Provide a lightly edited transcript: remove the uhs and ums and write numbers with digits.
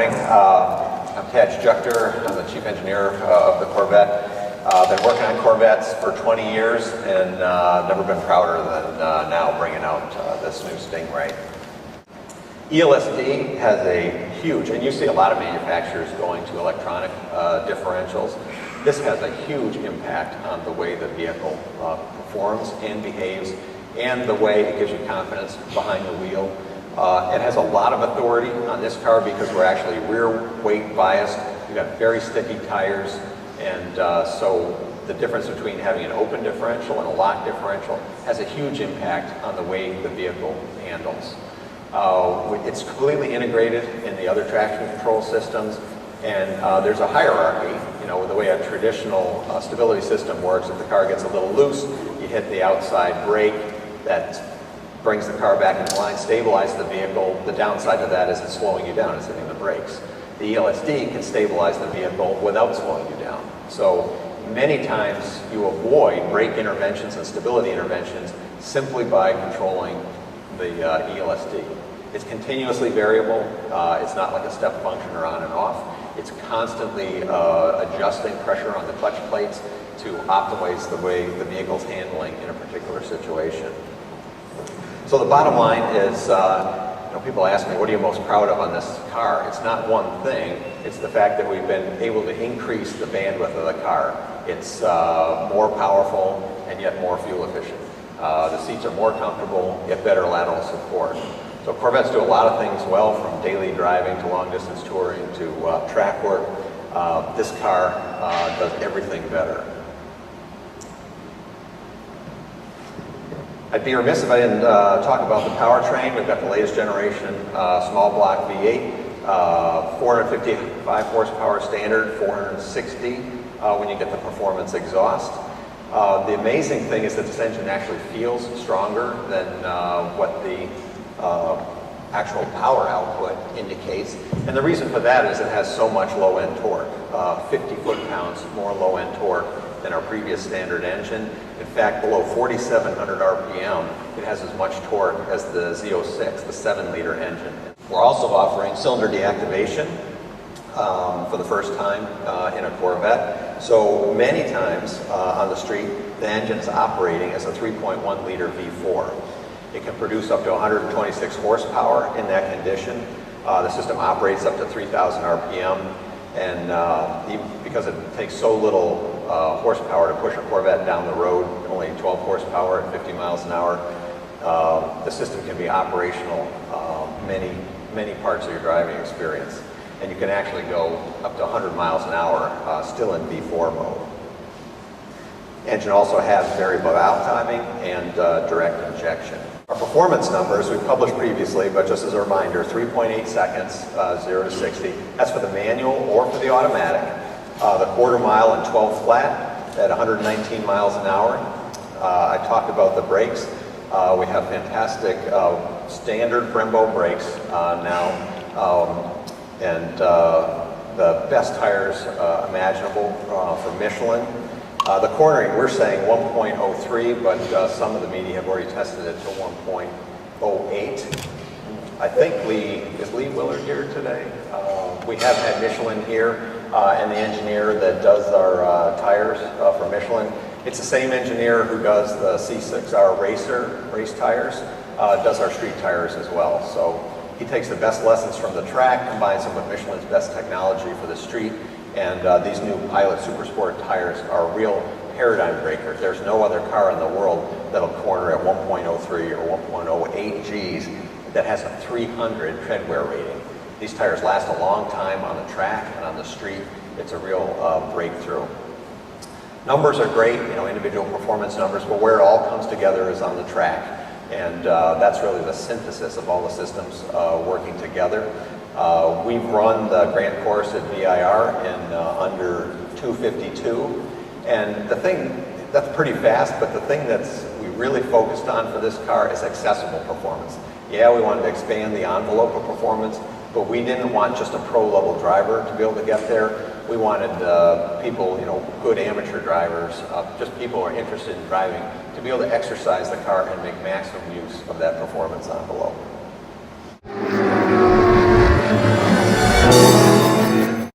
morning. I'm Tadge Juechter. I'm the chief engineer of the Corvette. I've been working on Corvettes for 20 years and never been prouder than now bringing out this new Stingray. ELSD has a huge, and you see a lot of manufacturers going to electronic differentials. This has a huge impact on the way the vehicle performs and behaves, and the way it gives you confidence behind the wheel. It has a lot of authority on this car because we're actually rear weight biased. We've got very sticky tires, and so the difference between having an open differential and a locked differential has a huge impact on the way the vehicle handles. It's completely integrated in the other traction control systems, and there's a hierarchy. You know, the way a traditional stability system works, if the car gets a little loose, you hit the outside brake. That brings the car back into line, stabilizes the vehicle. The downside to that is it's slowing you down, it's hitting the brakes. The ELSD can stabilize the vehicle without slowing you down. So many times you avoid brake interventions and stability interventions simply by controlling the ELSD. It's continuously variable. It's not like a step function or on and off. It's constantly adjusting pressure on the clutch plates to optimize the way the vehicle's handling in a particular situation. So the bottom line is, people ask me, what are you most proud of on this car? It's not one thing. It's the fact that we've been able to increase the bandwidth of the car. It's more powerful and yet more fuel efficient. The seats are more comfortable, yet better lateral support. So Corvettes do a lot of things well, from daily driving to long distance touring to track work. This car does everything better. I'd be remiss if I didn't talk about the powertrain. We've got the latest generation small block V8, 455 horsepower standard, 460 when you get the performance exhaust. The amazing thing is that this engine actually feels stronger than what the actual power output indicates. And the reason for that is it has so much low-end torque, 50 foot-pounds more low-end torque than our previous standard engine. In fact, below 4,700 RPM, it has as much torque as the Z06, the 7-liter engine. We're also offering cylinder deactivation for the first time in a Corvette. So many times on the street, the engine is operating as a 3.1-liter V4. It can produce up to 126 horsepower in that condition. The system operates up to 3,000 RPM, and because it takes so little horsepower to push a Corvette down the road, only 12 horsepower at 50 miles an hour, the system can be operational many parts of your driving experience. And you can actually go up to 100 miles an hour still in V4 mode. Engine also has variable valve timing and direct injection. Our performance numbers we published previously, but just as a reminder, 3.8 seconds, 0 to 60. That's for the manual or for the automatic. The quarter mile and 12 flat at 119 miles an hour. I talked about the brakes. We have fantastic standard Brembo brakes now, and the best tires imaginable for Michelin. The cornering, we're saying 1.03, but some of the media have already tested it to 1.08. I think is Lee Willard here today? We have had Michelin here, and the engineer that does our tires for Michelin. It's the same engineer who does the C6R race tires, does our street tires as well. So he takes the best lessons from the track, combines them with Michelin's best technology for the street, and these new Pilot Supersport tires are a real paradigm breaker. There's no other car in the world that'll corner at 1.03 or 1.08 Gs that has a 300 tread wear rating. These tires last a long time on the track and on the street. It's a real breakthrough. Numbers are great, individual performance numbers, but where it all comes together is on the track. And that's really the synthesis of all the systems working together. We've run the Grand Course at VIR in under 2:52, and the thing that's pretty fast, but the thing we really focused on for this car is accessible performance. Yeah, we wanted to expand the envelope of performance, but we didn't want just a pro-level driver to be able to get there. We wanted people, good amateur drivers, just people who are interested in driving, to be able to exercise the car and make maximum use of that performance envelope.